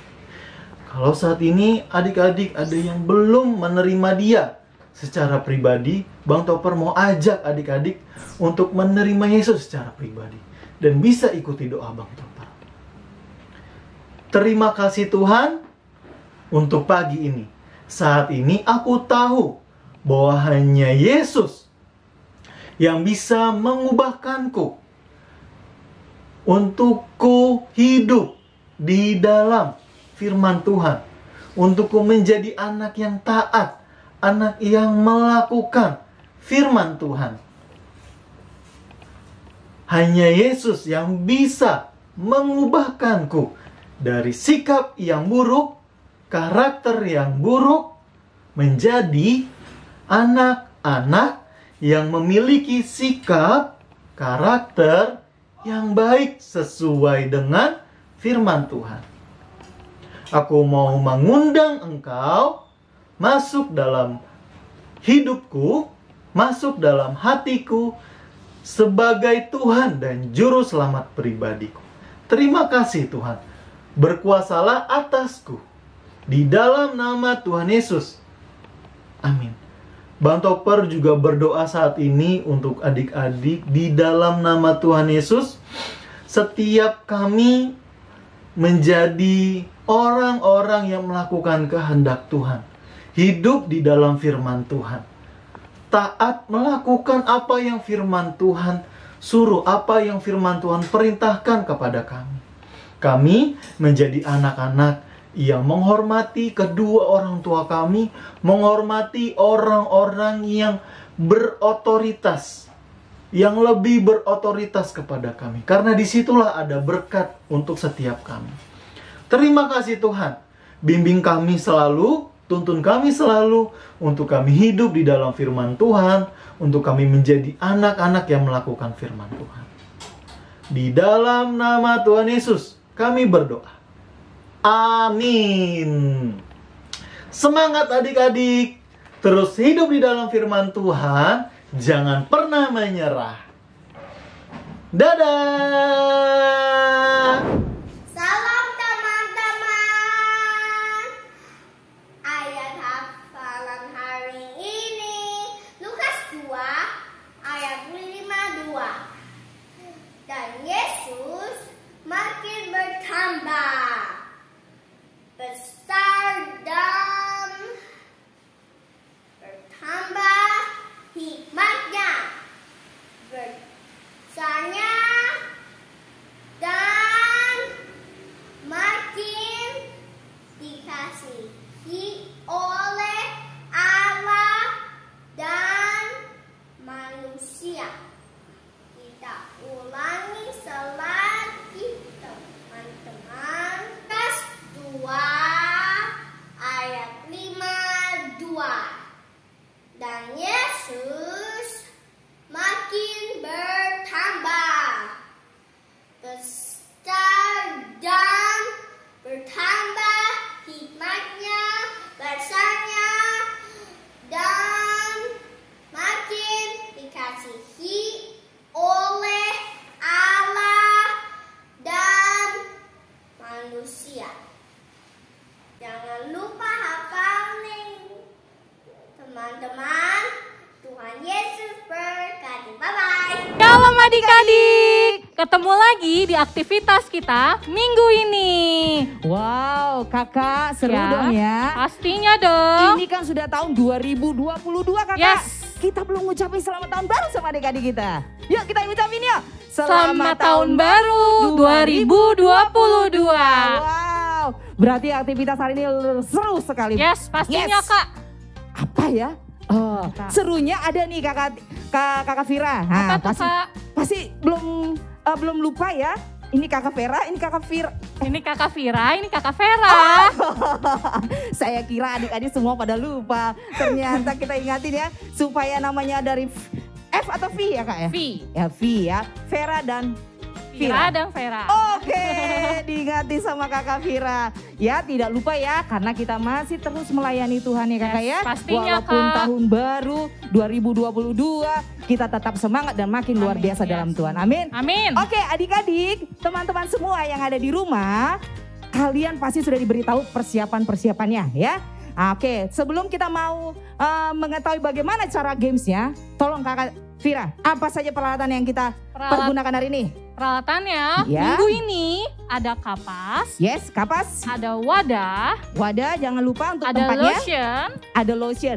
Kalau saat ini adik-adik ada yang belum menerima Dia secara pribadi, Bang Topper mau ajak adik-adik untuk menerima Yesus secara pribadi dan bisa ikuti doa Bang Topper. Terima kasih Tuhan untuk pagi ini. Saat ini aku tahu bahwa hanya Yesus yang bisa mengubahkanku untuk ku hidup di dalam firman Tuhan, untuk ku menjadi anak yang taat, anak yang melakukan firman Tuhan. Hanya Yesus yang bisa mengubahkanku dari sikap yang buruk, karakter yang buruk, menjadi anak-anak yang memiliki sikap, karakter yang baik sesuai dengan firman Tuhan. Aku mau mengundang engkau masuk dalam hidupku, masuk dalam hatiku sebagai Tuhan dan Juru Selamat pribadiku. Terima kasih Tuhan, berkuasalah atasku di dalam nama Tuhan Yesus. Amin. Bang Topper juga berdoa saat ini untuk adik-adik di dalam nama Tuhan Yesus. Setiap kami menjadi orang-orang yang melakukan kehendak Tuhan, hidup di dalam firman Tuhan, taat melakukan apa yang firman Tuhan suruh, apa yang firman Tuhan perintahkan kepada kami. Kami menjadi anak-anak yang menghormati kedua orang tua kami, menghormati orang-orang yang berotoritas, yang lebih berotoritas kepada kami. Karena disitulah ada berkat untuk setiap kami. Terima kasih Tuhan. Bimbing kami selalu, tuntun kami selalu, untuk kami hidup di dalam firman Tuhan, untuk kami menjadi anak-anak yang melakukan firman Tuhan. Di dalam nama Tuhan Yesus, kami berdoa. Amin. Semangat adik-adik. Terus hidup di dalam firman Tuhan. Jangan pernah menyerah. Dadah. Salam teman-teman. Ayat hafalan hari ini Lukas 2 ayat 52. Dan Yesus makin bertambah besar dan bertambah hikmatnya, besarnya, dan makin dikasihi oleh Allah dan manusia. Kita ulangi selagi teman-teman. Lukas 2 ayat 52. Dan Yesus makin bertambah besar dan bertambah hikmatnya, besarnya, dan makin dikasihi oleh Allah dan manusia. Jangan lupa hafalin teman-teman. Tuhan Yesus berkati. Bye-bye. Shalom adik-adik, ketemu lagi di aktivitas kita minggu ini. Wow, kakak seru Ya, dong ya. Pastinya dong. Ini kan sudah tahun 2022 kakak. Yes. Kita belum ngucapin selamat tahun baru sama adik-adik kita. Yuk kita ucapin yuk. Selamat tahun baru 2022. Wow, Berarti aktivitas hari ini seru sekali. Yes, pastinya Yes. Kak. Apa ya? Oh, serunya ada nih kakak Vira. Apa tuh Kak? Pasti belum lupa ya. Ini kakak Vera, ini kakak Vira. Ini Kakak Vira, ini Kakak Vera. Saya kira adik-adik semua pada lupa. Ternyata kita ingatin ya, supaya namanya dari F atau V ya Kak ya? V. Ya V ya, Vera dan Vira dan Vera. Oke, diingati sama Kakak Vira. Ya tidak lupa ya, karena kita masih terus melayani Tuhan ya Kakak Yes, ya. pastinya, Walaupun Kak. tahun baru 2022, kita tetap semangat dan makin luar Amin, biasa yes. dalam Tuhan. Amin. Amin. Oke adik-adik, teman-teman semua yang ada di rumah, kalian pasti sudah diberitahu persiapan-persiapannya ya. Oke, sebelum kita mau mengetahui bagaimana cara gamesnya, tolong Kakak Vira, apa saja peralatan yang kita pergunakan hari ini? Peralatannya Ya. minggu ini ada kapas, Yes, kapas, ada wadah, wadah, jangan lupa untuk ada tempatnya. lotion, Ada lotion.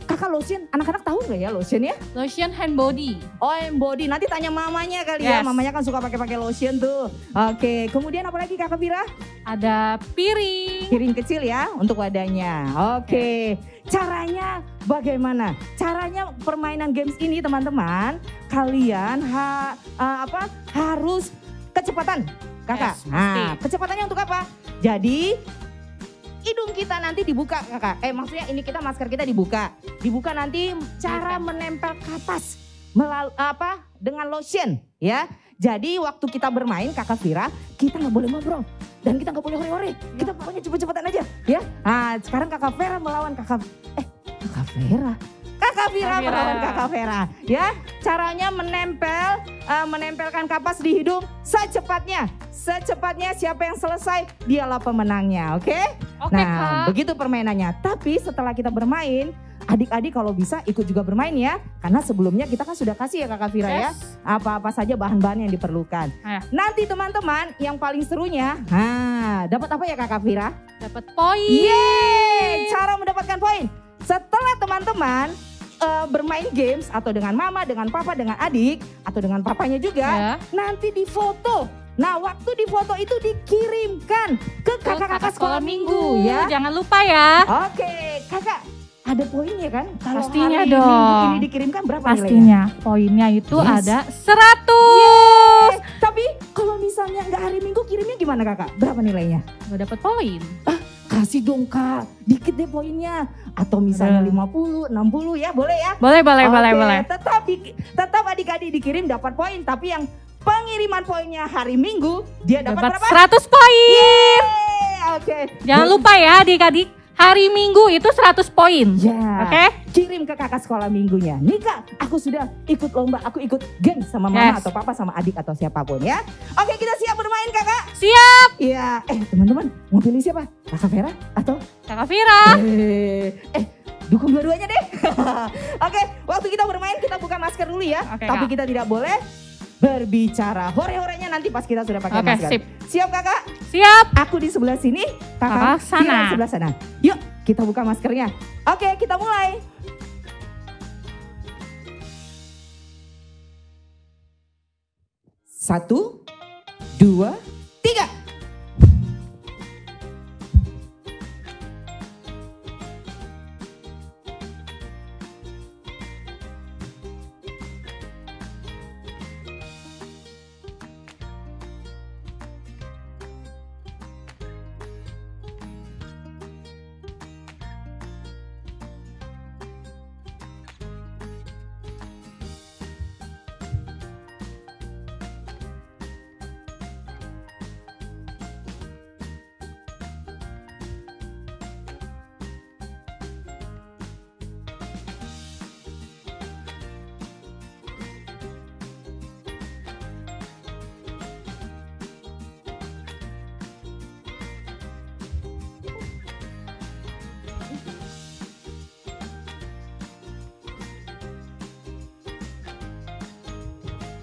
Kakak lotion, anak-anak tahu nggak ya lotion ya? lotion hand body. Oh, body. Nanti tanya mamanya kali ya. Yes. Mamanya kan suka pakai lotion tuh. Oke, kemudian apa lagi Kakak Vira? Ada piring. Piring kecil ya untuk wadahnya. Oke. Caranya bagaimana? Caranya permainan games ini teman-teman, kalian harus kecepatan. Kakak. Yes, pasti. Kecepatannya untuk apa? Jadi hidung kita nanti dibuka Kakak. Maksudnya ini masker kita dibuka. Dibuka nanti cara menempel kapas dengan lotion ya. Jadi waktu kita bermain Kakak Vira, kita nggak boleh ngobrol. Dan kita nggak boleh hore-hore. Kita pokoknya cepet-cepetan aja ya. Nah sekarang Kakak Vera melawan Kakak Vera. Kakak Vira melawan Kakak Vera. Ya caranya menempelkan kapas di hidung secepatnya. Secepatnya siapa yang selesai dialah pemenangnya. Oke? Oke, Nah Kak. begitu permainannya. Tapi setelah kita bermain, adik-adik kalau bisa ikut juga bermain ya. Karena sebelumnya kita kan sudah kasih ya Kakak Vira ya. Yes. Apa-apa saja bahan-bahan yang diperlukan. Ayo. Nanti teman-teman yang paling serunya, dapat apa ya Kakak Vira? Dapat poin. Yeay, cara mendapatkan poin. Setelah teman-teman bermain games atau dengan mama, dengan papa, dengan adik, atau dengan papanya juga, Ya. nanti difoto. Nah waktu difoto itu dikirimkan ke kakak-kakak sekolah minggu ya. Jangan lupa ya. Oke, kakak ada poinnya kan? Kalau Pastinya hari dong. Minggu ini dikirimkan berapa nilainya? Pastinya poinnya itu Yes. ada 100. Tapi kalau misalnya nggak hari Minggu kirimnya gimana kakak? Berapa nilainya? Gak dapat poin. Kasih dong kak, dikit deh poinnya. Atau misalnya 50, 60 ya boleh ya? Boleh. Oke, Tetap adik-adik dikirim dapat poin. Tapi yang pengiriman poinnya hari Minggu dia dapat berapa? 100 poin. Yeay, Oke. Jangan lupa ya adik-adik, hari Minggu itu 100 poin. Ya. Oke? Kirim ke kakak sekolah minggunya. Nih kak, aku sudah ikut lomba, aku ikut game sama mama Yes. atau papa sama adik atau siapapun ya. Oke, kita siap bermain kakak? Siap, Iya. Teman-teman mau pilih siapa? Kakak Vera atau? Kakak Vira. Dukung dua-duanya deh. Oke, waktu kita bermain kita buka masker dulu ya. Oke, Tapi Kak. kita tidak boleh berbicara. Hore-horenya nanti pas kita sudah pakai Oke, masker. sip. Siap kakak? Siap. Aku di sebelah sini, Kakak kakak sana. Vira di sebelah sana. Yuk, kita buka maskernya. Oke, kita mulai. Satu, dua, tiga.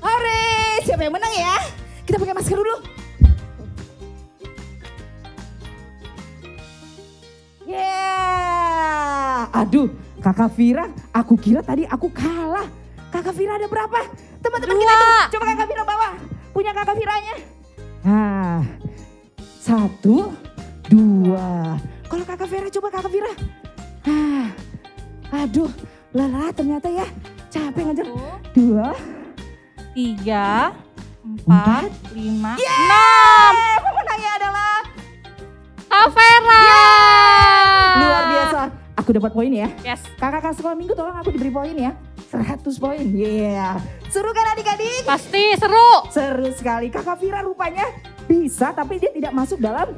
Hore, siapa yang menang ya? Kita pakai masker dulu. Yeah. Aduh, Kakak Vira, aku kira tadi aku kalah. Kakak Vira ada berapa? Teman-teman kita hitung. Coba Kakak Vira bawa. Punya Kakak Viranya. Nah, 1, 2, 2. Kalau Kakak Vera, coba Kakak Vera. Aduh, lelah ternyata ya. Capek ngajar. 2, 3, 4, 5, 6. Pemenangnya adalah Kak Vera. Luar biasa. Aku dapat poin ya. Yes. Kakak sekolah minggu tolong aku diberi poin ya. 100 poin. Seru kan adik-adik? Pasti seru. Seru sekali. Kakak Vira rupanya bisa tapi dia tidak masuk dalam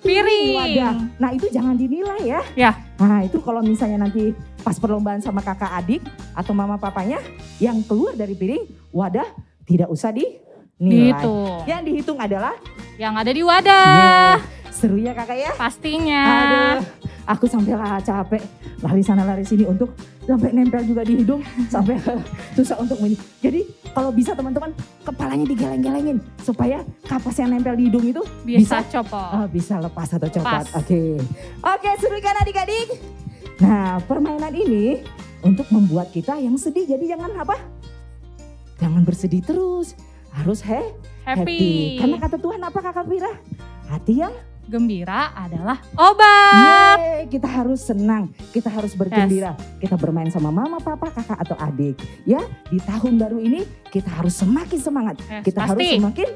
Piring. wadah. Nah itu jangan dinilai ya. Ya. Nah itu kalau misalnya nanti pas perlombaan sama kakak adik atau mama papanya yang keluar dari piring wadah tidak usah dinilai. Dihitung. Yang dihitung adalah Yang ada di wadah. seru ya kakak ya. Pastinya. Aduh, aku sampai lah capek lari sana lari sini untuk sampai nempel juga di hidung sampai susah untuk Jadi kalau bisa teman-teman kepalanya digeleng-gelengin supaya kapas yang nempel di hidung itu Bisa copot. bisa lepas atau copot. Lepas. Oke, seru kan adik-adik? Nah, permainan ini untuk membuat kita yang sedih. Jadi jangan apa? Jangan bersedih terus. Harus happy. Karena kata Tuhan apa Kakak Vira? Hati yang Gembira adalah obat. yeay, kita harus senang, kita harus bergembira. Kita bermain sama mama, papa, kakak atau adik. Ya, di tahun baru ini kita harus semakin semangat. Yes, Kita pasti. harus semakin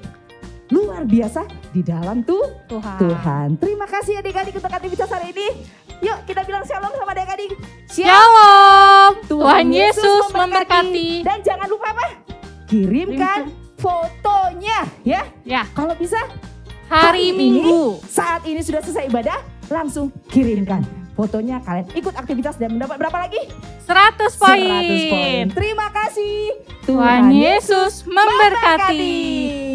luar biasa di dalam Tuhan. Terima kasih adik-adik untuk aktivitas hari ini. Yuk kita bilang shalom sama adik-adik. Shalom. Tuhan Yesus memberkati. Dan jangan lupa apa? Kirimkan fotonya ya. Ya. Kalau bisa Hari Minggu. saat ini sudah selesai ibadah, langsung kirimkan fotonya. Kalian ikut aktivitas dan mendapat berapa lagi? 100 poin. 100 poin. Terima kasih. Tuhan Yesus memberkati.